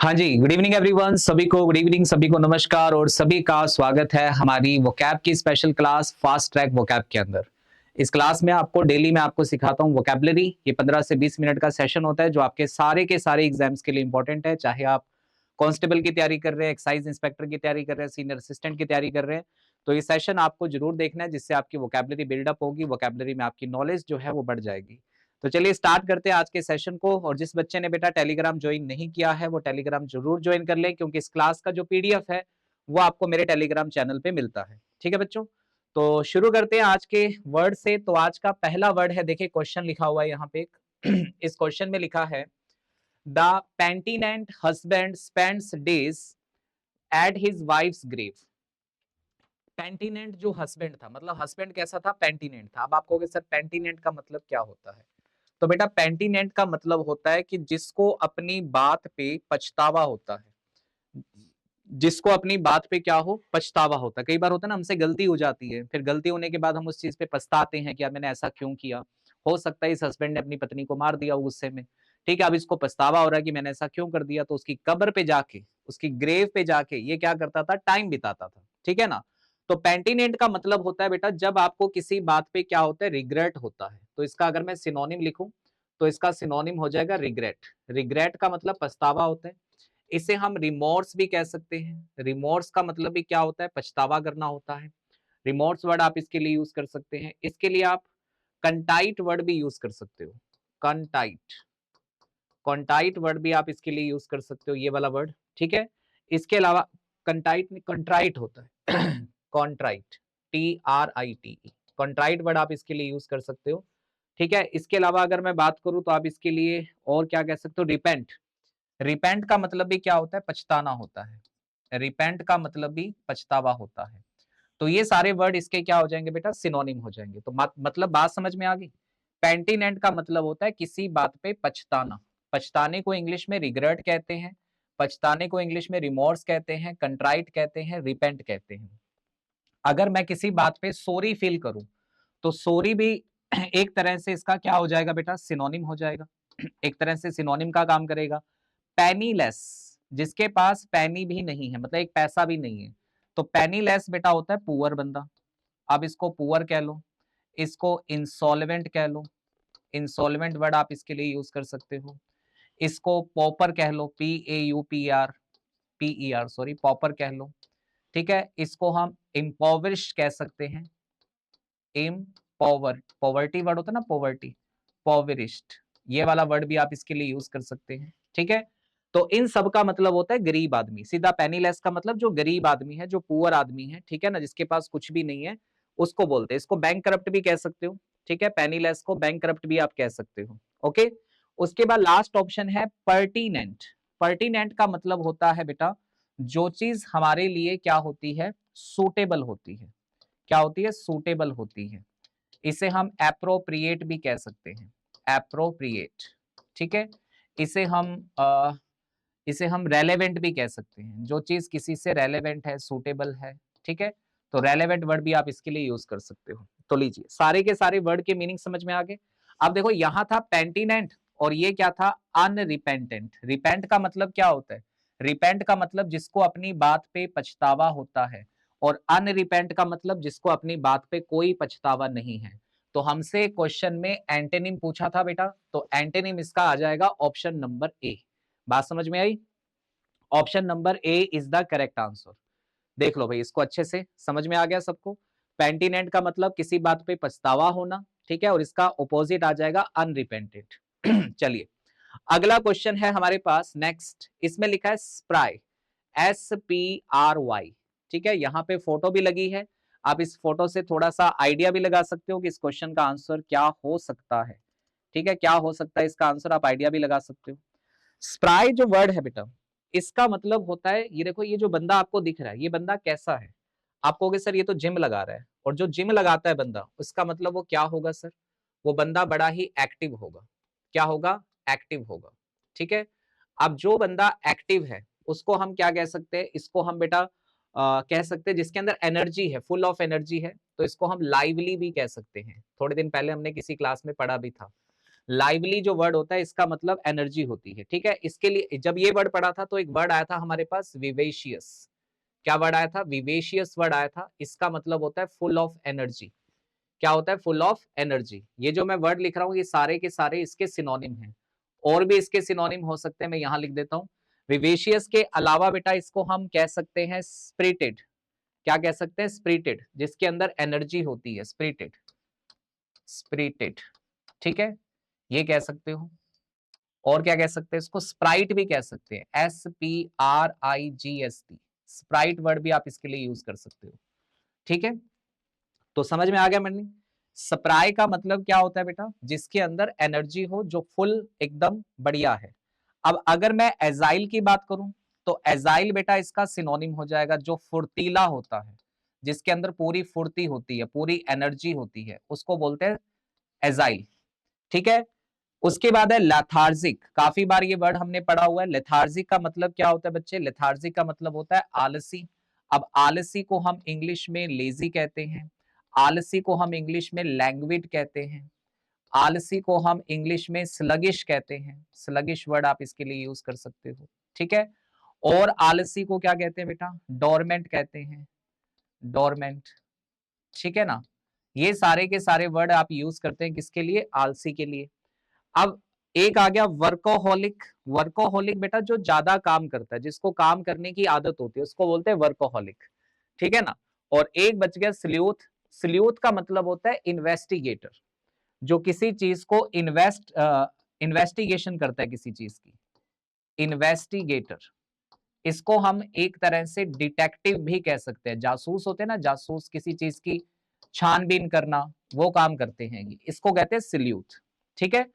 हाँ जी, good evening everyone. सभी को गुड इवनिंग, सभी को नमस्कार और सभी का स्वागत है हमारी वोकैब की special class fast track vocab के अंदर। इस क्लास में आपको डेली मैं आपको सिखाता हूँ वोकैबुलरी। ये 15 से 20 मिनट का सेशन होता है जो आपके सारे के सारे एग्जाम्स के लिए इंपॉर्टेंट है। चाहे आप कांस्टेबल की तैयारी कर रहे हैं, एक्साइज इंस्पेक्टर की तैयारी कर रहे हैं, सीनियर असिस्टेंट की तैयारी कर रहे हैं, तो ये सेशन आपको जरूर देखना है, जिससे आपकी वोकैबुलरी बिल्डअप होगी, वोकैबुलरी में आपकी नॉलेज जो है वो बढ़ जाएगी। तो चलिए स्टार्ट करते हैं आज के सेशन को। और जिस बच्चे ने बेटा टेलीग्राम ज्वाइन नहीं किया है वो टेलीग्राम जरूर ज्वाइन कर ले, क्योंकि इस क्लास का जो पीडीएफ है वो आपको मेरे टेलीग्राम चैनल पे मिलता है। ठीक है बच्चों, तो शुरू करते हैं आज के वर्ड से। तो आज का पहला वर्ड है, देखिए क्वेश्चन लिखा हुआ है यहाँ पे एक इस क्वेश्चन में लिखा है the penitent husband spends days at his wife's grave. Penitent जो हस्बैंड था, मतलब हस्बैंड कैसा था, पेंटिनेंट था। अब आप कहोगे सर पेंटिनेंट का मतलब क्या होता है? तो बेटा पेंटिनेंट का मतलब होता है कि जिसको अपनी बात पे पछतावा होता है, जिसको अपनी बात पे क्या हो, पछतावा होता है। कई बार होता है ना, हमसे गलती हो जाती है, फिर गलती होने के बाद हम उस चीज पे पछताते हैं कि यार मैंने ऐसा क्यों किया। हो सकता है इस हस्बैंड ने अपनी पत्नी को मार दिया गुस्से में, ठीक है। अब इसको पछतावा हो रहा है कि मैंने ऐसा क्यों कर दिया, तो उसकी कब्र पे जाके, उसकी ग्रेव पे जाके ये क्या करता था, टाइम बिताता था, ठीक है ना। तो पेंटिनेंट का मतलब होता है बेटा जब आपको किसी बात पे क्या होता है, रिग्रेट होता है। तो इसका अगर मैं सिनोनिम लिखूं तो इसका सिनोनिम हो जाएगा रिग्रेट। रिग्रेट का मतलब पछतावा होता है। इसे हम रिमोर्स भी कह सकते हैं। रिमोर्स का मतलब भी क्या होता है, पछतावा करना होता है। रिमोर्स वर्ड आप इसके लिए यूज कर सकते हैं। इसके लिए आप कंटाइट वर्ड भी यूज कर सकते हो। कंटाइट, कॉन्टाइट वर्ड भी आप इसके लिए यूज कर सकते हो, ये वाला वर्ड, ठीक है। इसके अलावा कंटाइट नहीं, कंट्राइट होता है कॉन्ट्राइट, TRITE, कॉन्ट्राइट वर्ड आप इसके लिए यूज कर सकते हो, ठीक है। इसके अलावा अगर मैं बात करूं तो आप इसके लिए और क्या कह सकते हो, रिपेंट। रिपेंट का मतलब भी क्या होता है, पछताना होता है। रिपेंट का मतलब भी पछतावा होता है। तो ये सारे वर्ड इसके क्या हो जाएंगे बेटा, सिनोनिम हो जाएंगे। तो मतलब बात समझ में आ गई। पेंटिनेंट का मतलब होता है किसी बात पे पछताना। पछताने को इंग्लिश में रिग्रेट कहते हैं, पछताने को इंग्लिश में रिमोर्स कहते हैं, कंट्राइट कहते हैं, रिपेंट कहते हैं। अगर मैं किसी बात पे सॉरी फील करूं तो सॉरी भी एक तरह से इसका क्या हो जाएगा बेटा, सिनोनिम हो जाएगा। एक तरह से सिनोनिम का काम करेगा। पेनीलेस, जिसके पास पैनी भी नहीं है, मतलब एक पैसा भी नहीं है, तो पेनीलेस बेटा होता है पुअर बंदा। अब इसको पुअर कह लो, इसको इंसॉल्वेंट कह लो। इंसॉल्वेंट वर्ड आप इसके लिए यूज कर सकते हो। इसको पॉपर कह लो, PAUPR सॉरी, पॉपर कह लो, ठीक है। इसको हम इम्पोवरिश कह सकते हैं। पॉवर्टी वर्ड होता है ना, पॉवर्टी, पॉवरिस्ट, ये वाला वर्ड भी आप इसके लिए यूज कर सकते हैं, ठीक है। तो इन सब का मतलब होता है गरीब आदमी। सीधा पेनीलेस का मतलब जो गरीब आदमी है, जो पुअर आदमी है, ठीक है ना, जिसके पास कुछ भी नहीं है, उसको बोलते हैं। इसको बैंक करप्ट भी कह सकते हो, ठीक है। पेनीलेस को बैंक करप्ट भी आप कह सकते हो, ओके। उसके बाद लास्ट ऑप्शन है पर्टिनेंट। पर्टिनेंट का मतलब होता है बेटा जो चीज हमारे लिए क्या होती है, सूटेबल होती है। क्या होती है, सूटेबल होती है। इसे हम एप्रोप्रिएट भी कह सकते हैं, एप्रोप्रिएट, ठीक है। इसे हम इसे हम रेलेवेंट भी कह सकते हैं, जो चीज किसी से रेलेवेंट है, सूटेबल है, ठीक है। तो रेलेवेंट वर्ड भी आप इसके लिए यूज कर सकते हो। तो लीजिए सारे के सारे वर्ड के मीनिंग समझ में आ गए। अब देखो यहां था पेंटिनेंट और ये क्या था, अनरिपेंटेंट। रिपेंट का मतलब क्या होता है, रिपेंट का मतलब जिसको अपनी बात पे पछतावा होता है, और अनरिपेंट का मतलब जिसको अपनी बात पे कोई पछतावा नहीं है। तो हमसे क्वेश्चन में एंटेनिम पूछा था बेटा, तो एंटेनिम इसका आ जाएगा ऑप्शन नंबर ए। बात समझ में आई? Option number A is the correct answer. देख लो भाई, इसको अच्छे से समझ में आ गया सबको। पेंटिनेंट का मतलब किसी बात पे पछतावा होना, ठीक है, और इसका ऑपोजिट आ जाएगा अनरिपेंटेड चलिए अगला क्वेश्चन है हमारे पास नेक्स्ट। इसमें लिखा है स्प्राई, SPRY, ठीक है। यहाँ पे फोटो भी लगी है। आप इस फोटो से थोड़ा सा आइडिया भी लगा सकते हो कि इस क्वेश्चन का आंसर क्या हो सकता है, ठीक है। क्या हो सकता है इसका आंसर, आप आइडिया भी लगा सकते हो। स्प्राई जो वर्ड है बेटा, इसका मतलब होता है, ये देखो ये जो बंदा आपको दिख रहा है, ये बंदा कैसा है। आप कहोगे सर ये तो जिम लगा रहा है, और जो जिम लगाता है बंदा, उसका मतलब वो क्या होगा सर, वो बंदा बड़ा ही एक्टिव होगा। क्या होगा, एक्टिव होगा, ठीक है। अब जो बंदा एक्टिव है उसको हम क्या कह सकते हैं, इसको हम बेटा कह सकते हैं जिसके अंदर एनर्जी है, फुल ऑफ एनर्जी है, तो इसको हम लाइवली भी कह सकते हैं। थोड़े दिन पहले हमने किसी क्लास में पढ़ा भी था। लाइवली जो वर्ड होता है इसका मतलब एनर्जी होती है, ठीक है। इसके लिए जब ये वर्ड पढ़ा था तो एक वर्ड आया था हमारे पास विवेशियस। क्या वर्ड आया था? विवेशियस वर्ड आया था। इसका मतलब होता है फुल ऑफ एनर्जी। क्या होता है? Full of energy. ये जो मैं वर्ड लिख रहा हूँ ये सारे के सारे इसके सिनोनिम हैं। और भी इसके सिनोनिम हो सकते हैं, मैं यहां लिख देता हूं। विवेशियस के अलावा बेटा इसको हम कह सकते हैं स्पिरिटेड। क्या कह सकते हैं? स्पिरिटेड, जिसके अंदर एनर्जी होती है, स्पिरिटेड। स्पिरिटेड, ठीक है, ये कह सकते हो। और क्या कह सकते हैं इसको? स्प्राइट भी कह सकते हैं, SPRIGST। स्प्राइट वर्ड भी आप इसके लिए यूज कर सकते हो, ठीक है। तो समझ में आ गया मैंने? स्प्राई का मतलब क्या होता है बेटा? जिसके अंदर एनर्जी हो, जो फुल एकदम बढ़िया है। अब अगर मैं एजाइल की बात करूं तो एजाइल बेटा इसका सिनोनिम हो जाएगा जो फुर्तीला होता है, जिसके अंदर पूरी फुर्ती होती है, पूरी एनर्जी होती है, उसको बोलते हैं एजाइल, ठीक है। उसके बाद है लेथार्जिक। काफी बार ये वर्ड हमने पढ़ा हुआ है। लेथार्जिक का मतलब क्या होता है बच्चे? लेथार्जिक का मतलब होता है आलसी। अब आलसी को हम इंग्लिश में लेजी कहते हैं, आलसी को हम इंग्लिश में लैंग्विड कहते हैं, आलसी को हम इंग्लिश में स्लगिश कहते हैं। स्लगिश वर्ड आप इसके लिए यूज कर सकते हो, ठीक है। और आलसी को क्या कहते हैं बेटा? डोरमेंट कहते हैं, डोरमेंट, ठीक है ना। ये सारे के सारे वर्ड आप यूज करते हैं किसके लिए? आलसी के लिए। अब एक आ गया वर्कोहोलिक। वर्कोहोलिक बेटा जो ज्यादा काम करता है, जिसको काम करने की आदत होती है, उसको बोलते हैं वर्कोहोलिक, ठीक है ना। और एक बच गया स्ल्यूथ। स्ल्यूथ का मतलब होता है इन्वेस्टिगेटर, जो किसी चीज को इन्वेस्टिगेशन करता है किसी चीज की, इन्वेस्टिगेटर। इसको हम एक तरह से डिटेक्टिव भी कह सकते हैं। जासूस होते हैं ना, जासूस, किसी चीज की छानबीन करना, वो काम करते हैं, इसको कहते हैं स्ल्यूथ, ठीक है।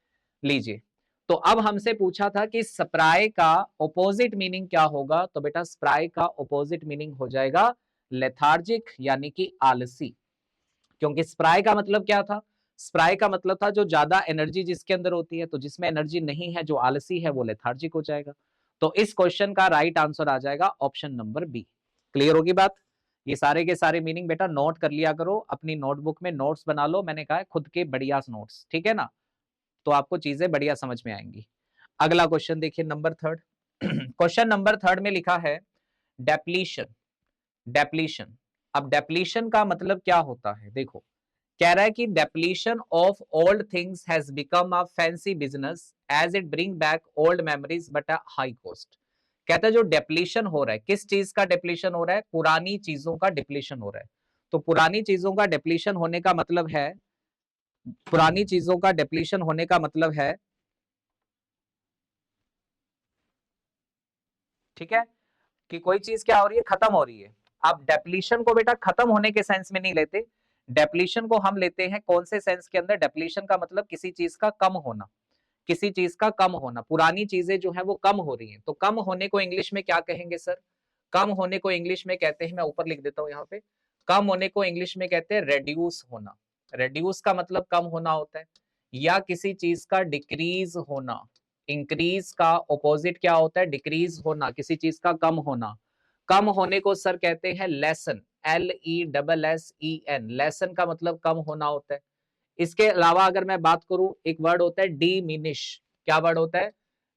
लीजिए, तो अब हमसे पूछा था कि स्प्राई का ऑपोजिट मीनिंग क्या होगा, तो बेटा स्प्राई का ऑपोजिट मीनिंग हो जाएगा लेथार्जिक, यानी कि आलसी। क्योंकि स्प्राई का मतलब क्या था? स्प्राई का मतलब था जो ज्यादा एनर्जी जिसके अंदर होती है, तो जिसमें एनर्जी नहीं है, जो आलसी है, वो लेथार्जिक हो जाएगा। तो इस क्वेश्चन का राइट आंसर आ जाएगा ऑप्शन नंबर बी। क्लियर होगी बात? ये सारे के सारे मीनिंग बेटा नोट कर लिया करो, अपनी नोटबुक में नोट्स बना लो। मैंने कहा है खुद के बढ़िया नोट्स, ठीक है ना, तो आपको चीजें बढ़िया समझ में आएंगी। अगला क्वेश्चन देखिए, number third. Question number third में लिखा है डेप्लीशन। डेप्लीशन, अब डेप्लीशन का मतलब क्या होता है? देखो, कह रहा है कि depletion of old things has become a fancy business as it bring back old memories but a high cost. कहता है जो डेप्लीशन हो रहा है, किस चीज का डेप्लीशन हो रहा है? पुरानी चीजों का डिप्लीशन हो रहा है। तो पुरानी चीजों का डिप्लीशन होने का मतलब है, पुरानी चीजों का डिप्लीशन होने का मतलब है, ठीक है, कि कोई चीज क्या हो रही है? खत्म हो रही है। आप डेप्लीशन को बेटा खत्म होने के सेंस में नहीं लेते, डेप्लीशन को हम लेते हैं कौन से सेंस के अंदर? डेप्लीशन का मतलब किसी चीज का कम होना, किसी चीज का कम होना। पुरानी चीजें जो है वो कम हो रही हैं, तो कम होने को इंग्लिश में क्या कहेंगे सर? कम होने को इंग्लिश में कहते हैं, मैं ऊपर लिख देता हूं यहाँ पे, कम होने को इंग्लिश में कहते हैं रेड्यूस होना। रेड्यूस का मतलब कम होना होता है, या किसी चीज का डिक्रीज होना। इंक्रीज का ऑपोजिट क्या होता है? डिक्रीज होना, किसी चीज का कम होना। कम होने को सर कहते हैं लेसन, LESSEN। लेसन का मतलब कम होना होता है। इसके अलावा अगर मैं बात करूं, एक वर्ड होता है डिमिनिश। क्या वर्ड होता है?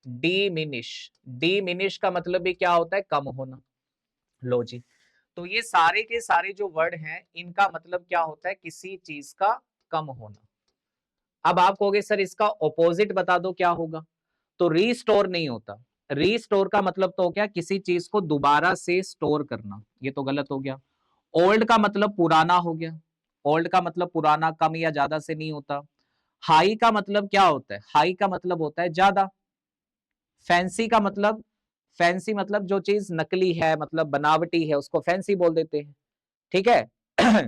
डिमिनिश। डिमिनिश का मतलब भी क्या होता है? कम होना। लो जी, तो ये सारे के सारे जो वर्ड हैं इनका मतलब क्या होता है? किसी चीज का कम होना। अब आप कहोगे सर इसका ऑपोजिट बता दो क्या होगा, तो रीस्टोर नहीं होता। रीस्टोर का मतलब तो हो गया किसी चीज को दोबारा से स्टोर करना, ये तो गलत हो गया। ओल्ड का मतलब पुराना हो गया, ओल्ड का मतलब पुराना, कम या ज्यादा से नहीं होता। हाई का मतलब क्या होता है? हाई का मतलब होता है ज्यादा। फैंसी का मतलब, फैंसी मतलब जो चीज नकली है, मतलब बनावटी है, उसको फैंसी बोल देते हैं, ठीक है।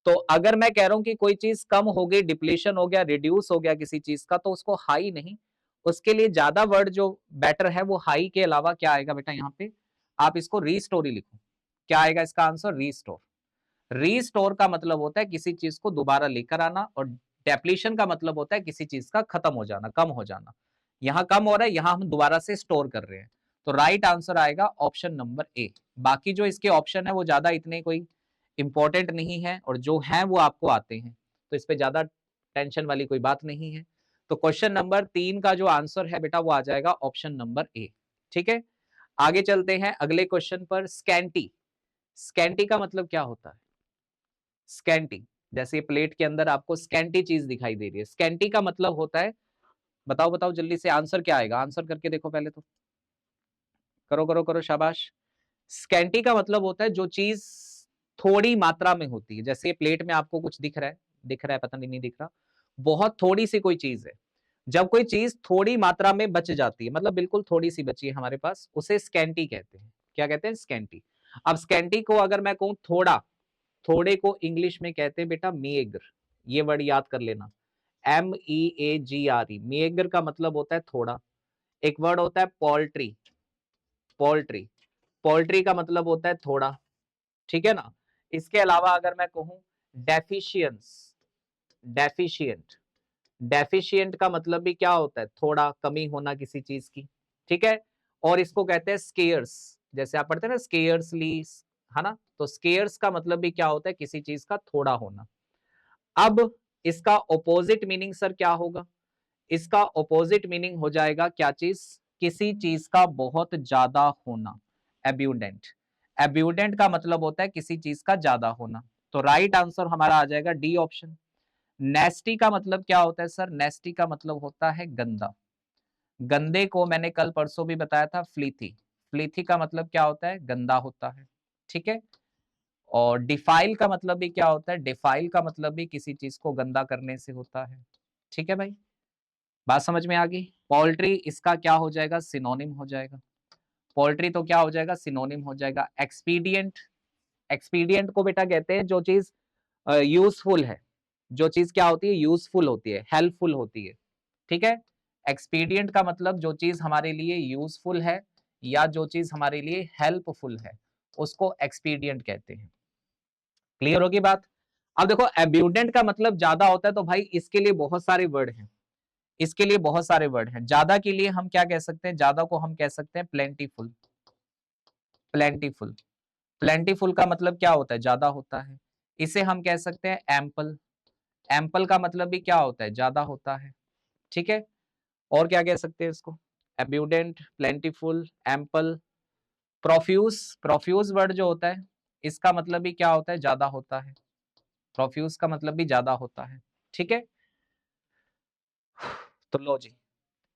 तो अगर मैं कह रहा हूं कि कोई चीज कम हो गई, डिप्लीशन हो गया, रिड्यूस हो गया किसी चीज का, तो उसको हाई नहीं, उसके लिए ज्यादा वर्ड जो बेटर है वो हाई के अलावा क्या आएगा बेटा? यहाँ पे आप इसको रीस्टोरी लिखो। क्या आएगा इसका आंसर? रीस्टोर। रीस्टोर का मतलब होता है किसी चीज को दोबारा लेकर आना, और डेप्लीशन का मतलब होता है किसी चीज का खत्म हो जाना, कम हो जाना। यहाँ कम हो रहा है, यहाँ हम दोबारा से स्टोर कर रहे हैं। तो राइट आंसर आएगा ऑप्शन नंबर ए। बाकी जो इसके ऑप्शन है वो ज्यादा इतने कोई इंपॉर्टेंट नहीं है, और जो है वो आपको आते हैं, तो इस पे ज्यादा टेंशन वाली कोई बात नहीं है। तो क्वेश्चन नंबर 3 का जो आंसर है बेटा वो आ जाएगा ऑप्शन नंबर ए। ठीक है, आगे चलते हैं अगले क्वेश्चन पर। स्कैंटी, स्कैंटी का मतलब क्या होता है? स्कैंटी, जैसे प्लेट के अंदर आपको स्कैंटी चीज दिखाई दे रही है, स्कैंटी का मतलब होता है, बताओ बताओ जल्दी से आंसर क्या आएगा, आंसर करके देखो पहले तो, करो करो करो, शाबाश। स्कैंटी का मतलब होता है जो चीज थोड़ी मात्रा में होती है, जैसे प्लेट में आपको कुछ दिख रहा है, दिख रहा है पता नहीं दिख रहा, बहुत थोड़ी सी कोई चीज है। जब कोई चीज थोड़ी मात्रा में बच जाती है, मतलब बिल्कुल थोड़ी सी बची है हमारे पास, उसे स्कैंटी कहते हैं। क्या कहते हैं? स्कैंटी। अब स्कैंटी को अगर मैं कहूं थोड़ा, थोड़े को इंग्लिश में कहते हैं बेटा मेग्र। ये वर्ड याद कर लेना, MEAGRE, मेग्र का मतलब होता है थोड़ा। एक वर्ड होता है पोल्ट्री, पोल्ट्री, पोल्ट्री का मतलब होता है थोड़ा, ठीक है ना। इसके अलावा अगर मैं कहूं डेफिशियंस, डेफिशिएंट, डेफिशिएंट का मतलब भी क्या होता है? थोड़ा, कमी होना किसी चीज की, ठीक है। और इसको कहते हैं स्केयर्स, जैसे आप पढ़ते हैं ना स्केयर्सली, है ना, तो स्केयर्स का मतलब भी क्या होता है? किसी चीज का थोड़ा होना। अब इसका ऑपोजिट मीनिंग सर क्या होगा? इसका ऑपोजिट मीनिंग हो जाएगा क्या चीज? किसी चीज का बहुत ज्यादा होना, एब्यूडेंट। एब्यूडेंट का मतलब होता है किसी चीज का ज्यादा होना। तो राइट आंसर हमारा आ जाएगा डी ऑप्शन। नेस्टी का मतलब क्या होता है सर? नेस्टी का मतलब होता है गंदा। गंदे को मैंने कल परसों भी बताया था फ्लीथी, फ्लीथी का मतलब क्या होता है? गंदा होता है, ठीक है। और डिफाइल का मतलब भी क्या होता है? डिफाइल का मतलब भी किसी चीज को गंदा करने से होता है, ठीक है भाई। बात समझ में आ गई? पोल्ट्री इसका क्या हो जाएगा? सिनोनिम हो जाएगा। पोल्ट्री तो क्या हो जाएगा? सिनोनिम हो जाएगा। एक्सपीडियंट, एक्सपीडियंट को बेटा कहते हैं जो चीज यूजफुल है, जो चीज क्या होती है? यूजफुल होती है, हेल्पफुल होती है, ठीक है। एक्सपीडियंट का मतलब जो चीज हमारे लिए यूजफुल है या जो चीज हमारे लिए हेल्पफुल है, उसको एक्सपीडियंट कहते हैं। क्लियर होगी बात? अब देखो एब्यूडेंट का मतलब ज्यादा होता है, तो भाई इसके लिए बहुत सारे वर्ड हैं, इसके लिए बहुत सारे वर्ड हैं। ज्यादा के लिए हम क्या कह सकते हैं? ज्यादा को हम कह सकते हैं प्लेंटीफुल, प्लेंटीफुल। प्लेंटीफुल का मतलब क्या होता है? ज्यादा होता है। इसे हम कह सकते हैं एम्पल, एम्पल का मतलब भी क्या होता है? ज्यादा होता है, ठीक है। और क्या कह सकते हैं इसको? Abundant, plentiful, ample, profuse. Profuse word जो होता है इसका मतलब भी क्या होता है? ज्यादा होता है। प्रोफ्यूज का मतलब भी ज्यादा होता है, ठीक है। तो लो जी,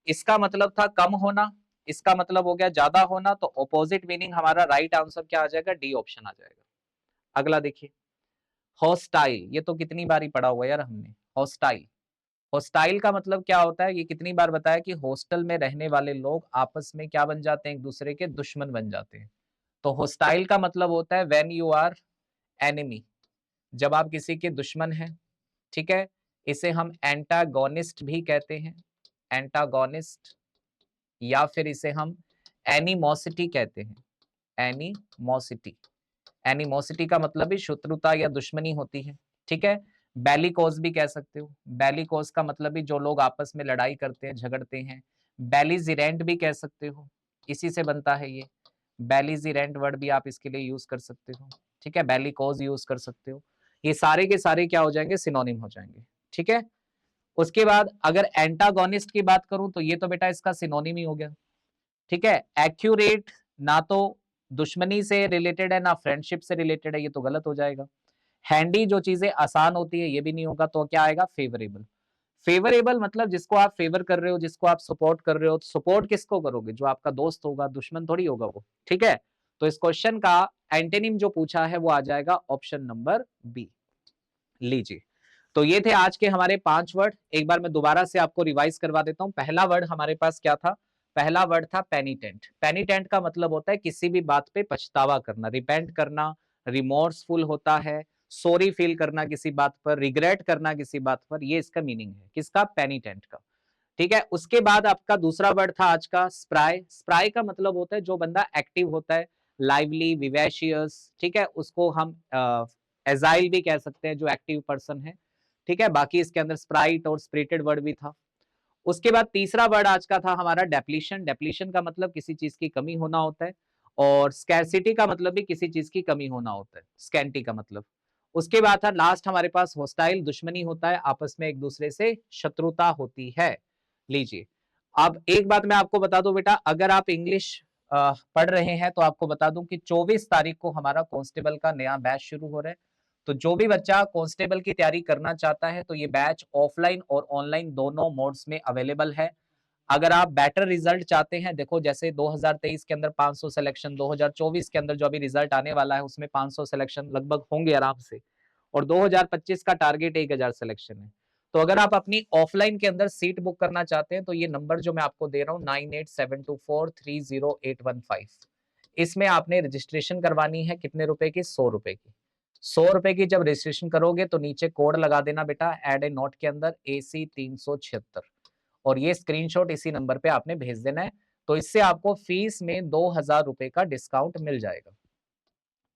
इसका मतलब था कम होना, इसका मतलब हो गया ज्यादा होना, तो ऑपोजिट मीनिंग हमारा राइट आंसर क्या आ जाएगा? डी ऑप्शन आ जाएगा। अगला देखिए, हॉस्टाइल। ये तो कितनी बार ही पढ़ा हुआ यार हमने, हॉस्टाइल। हॉस्टाइल का मतलब क्या होता है? ये कितनी बार बताया कि हॉस्टल में रहने वाले लोग आपस में क्या बन जाते हैं? एक दूसरे के दुश्मन बन जाते हैं। तो हॉस्टाइल का मतलब होता है व्हेन यू आर एनिमी, जब आप किसी के दुश्मन हैं, ठीक है। इसे हम एंटागोनिस्ट भी कहते हैं, एंटागोनिस्ट, या फिर इसे हम एनिमोसिटी कहते हैं, एनिमोसिटी। एनिमोसिटी का मतलब भी शत्रुता या दुश्मनी होती है, ठीक है। बेलिकोज भी कह सकते हो, बेलिकोज का मतलब भी जो लोग आपस में लड़ाई करते हैं, झगड़ते हैं। बेलिजिरेंट भी कह सकते हो, इसी से बनता है ये। बेलिजिरेंट वर्ड भी आप इसके लिए यूज कर सकते हो, ठीक है। बेलिकोज यूज कर सकते हो। ये सारे के सारे क्या हो जाएंगे? सिनोनिम हो जाएंगे, ठीक है। उसके बाद अगर एंटागोनिस्ट की बात करूं तो ये तो बेटा इसका सिनोनिम ही हो गया, ठीक है। एक्यूरेट ना तो दुश्मनी से रिलेटेड है ना फ्रेंडशिप से रिलेटेड है, ये तो गलत हो जाएगा। हैंडी, जो चीजें आसान होती है, ये भी नहीं होगा, तो क्या आएगा? फेवरेबल। फेवरेबल मतलब जिसको आप फेवर कर रहे हो, जिसको आप सपोर्ट कर रहे हो। सपोर्ट किसको करोगे? जो आपका दोस्त होगा, दुश्मन थोड़ी होगा वो, ठीक है। तो इस क्वेश्चन का एंटेनिम जो पूछा है वो आ जाएगा ऑप्शन नंबर बी। लीजिए, तो ये थे आज के हमारे 5 वर्ड। एक बार मैं दोबारा से आपको रिवाइज करवा देता हूं। पहला वर्ड हमारे पास क्या था? पहला वर्ड था पेनिटेंट। पेनिटेंट का मतलब होता है किसी भी बात पे पछतावा करना, रिपेंट करना, रिमोर्सफुल होता है, सॉरी फील करना किसी बात पर, रिग्रेट करना किसी बात पर, ये इसका मीनिंग है किसका? पेनिटेंट का, ठीक है। उसके बाद आपका दूसरा वर्ड था आज का स्प्राई। स्प्राई का मतलब होता है जो बंदा एक्टिव होता है, लाइवली, विवेशियस, ठीक है, उसको हम एजाइल भी कह सकते हैं, जो एक्टिव पर्सन है, ठीक है। बाकी इसके अंदर स्प्राइट और स्पिरिटेड वर्ड भी था। उसके बाद तीसरा वर्ड आज का था हमारा डेप्लीशन। डेप्लीशन का मतलब किसी चीज की कमी होना होता है, और स्कैरसिटी का मतलब भी किसी चीज की कमी होना होता है, स्कैंटी का मतलब। उसके बाद था लास्ट हमारे पास होस्टाइल, दुश्मनी होता है, आपस में एक दूसरे से शत्रुता होती है। लीजिए, अब एक बात मैं आपको बता दूं बेटा, अगर आप इंग्लिश पढ़ रहे हैं तो आपको बता दूं कि 24 तारीख को हमारा कांस्टेबल का नया बैच शुरू हो रहा है। तो जो भी बच्चा कांस्टेबल की तैयारी करना चाहता है तो ये बैच ऑफलाइन और ऑनलाइन दोनों मोड्स में अवेलेबल है। अगर आप बेटर रिजल्ट चाहते हैं, देखो जैसे 2023 के अंदर 500 सिलेक्शन, 2024 के अंदर जो अभी रिजल्ट आने वाला है उसमें 500 सिलेक्शन लगभग होंगे आराम से, और 2025 का टारगेट 1000 सिलेक्शन है। तो अगर आप अपनी ऑफलाइन के अंदर सीट बुक करना चाहते हैं तो ये नंबर जो मैं आपको दे रहा हूँ 9872430815, इसमें आपने रजिस्ट्रेशन करवानी है। कितने रुपए की? 100 रुपए की। 100 रुपए की जब रजिस्ट्रेशन करोगे तो नीचे कोड लगा देना बेटा, ऐड ए नोट के अंदर AC 376, और ये स्क्रीनशॉट इसी नंबर पे आपने भेज देना है। तो इससे आपको फीस में 2000 रुपए का डिस्काउंट मिल जाएगा।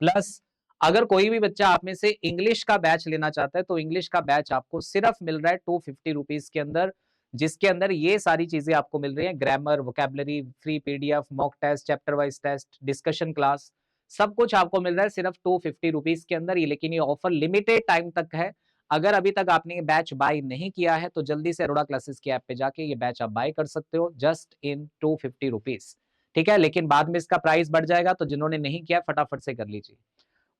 प्लस अगर कोई भी बच्चा आप में से इंग्लिश का बैच लेना चाहता है तो इंग्लिश का बैच आपको सिर्फ मिल रहा है 250 रुपीज के अंदर, जिसके अंदर ये सारी चीजें आपको मिल रही हैं, grammar, vocabulary, free PDF, mock test, chapter wise test, discussion class, सब कुछ आपको मिल रहा है सिर्फ 250 रुपीज के अंदर। लेकिन ये ऑफर लिमिटेड टाइम तक है। अगर अभी तक आपने ये बैच बाय नहीं किया है तो जल्दी से अरोड़ा क्लासेस की ऐप पे जाके ये बैच आप बाय कर सकते हो, जस्ट इन 250 रुपीज। ठीक है, लेकिन बाद में इसका प्राइस बढ़ जाएगा, तो जिन्होंने नहीं किया फटाफट से कर लीजिए।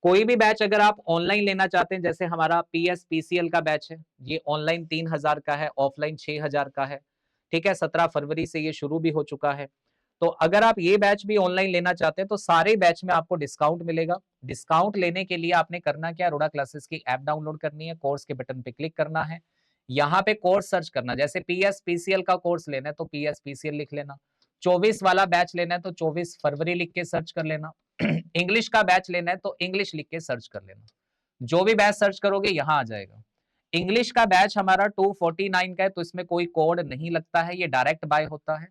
कोई भी बैच अगर आप ऑनलाइन लेना चाहते हैं, जैसे हमारा PSPCL का बैच है, ये ऑनलाइन 3000 का है, ऑफलाइन 6000 का है। ठीक है, 17 फरवरी से ये शुरू भी हो चुका है। तो अगर आप ये बैच भी ऑनलाइन लेना चाहते हैं तो सारे बैच में आपको डिस्काउंट मिलेगा। डिस्काउंट लेने के लिए आपने करना क्या, अरोड़ा क्लासेस की ऐप डाउनलोड करनी है, कोर्स के बटन पे क्लिक करना है, यहाँ पे कोर्स सर्च करना। जैसे PSPCL का कोर्स लेना है तो PSPCL लिख लेना, 24 वाला बैच लेना है तो 24 फरवरी लिख के सर्च कर लेना, इंग्लिश का बैच लेना है तो इंग्लिश लिख के सर्च कर लेना। जो भी बैच सर्च करोगे यहां आ जाएगा। इंग्लिश का बैच हमारा 249 का है, तो इसमें कोई कोड नहीं लगता है, ये डायरेक्ट बाय होता है।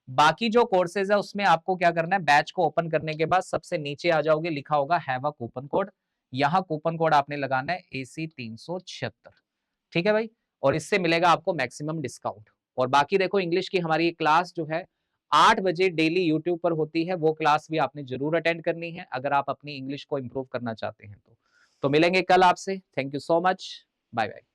बाकी जो कोर्सेज है उसमें आपको क्या करना है, बैच को ओपन करने के बाद सबसे नीचे आ जाओगे, लिखा होगा हैव अ कूपन कोड, यहाँ कूपन कोड आपने लगाना है AC 376। ठीक है भाई, और इससे मिलेगा आपको मैक्सिमम डिस्काउंट। और बाकी देखो इंग्लिश की हमारी क्लास जो है 8 बजे डेली यूट्यूब पर होती है, वो क्लास भी आपने जरूर अटेंड करनी है अगर आप अपनी इंग्लिश को इंप्रूव करना चाहते हैं तो मिलेंगे कल आपसे। Thank you so much, bye bye.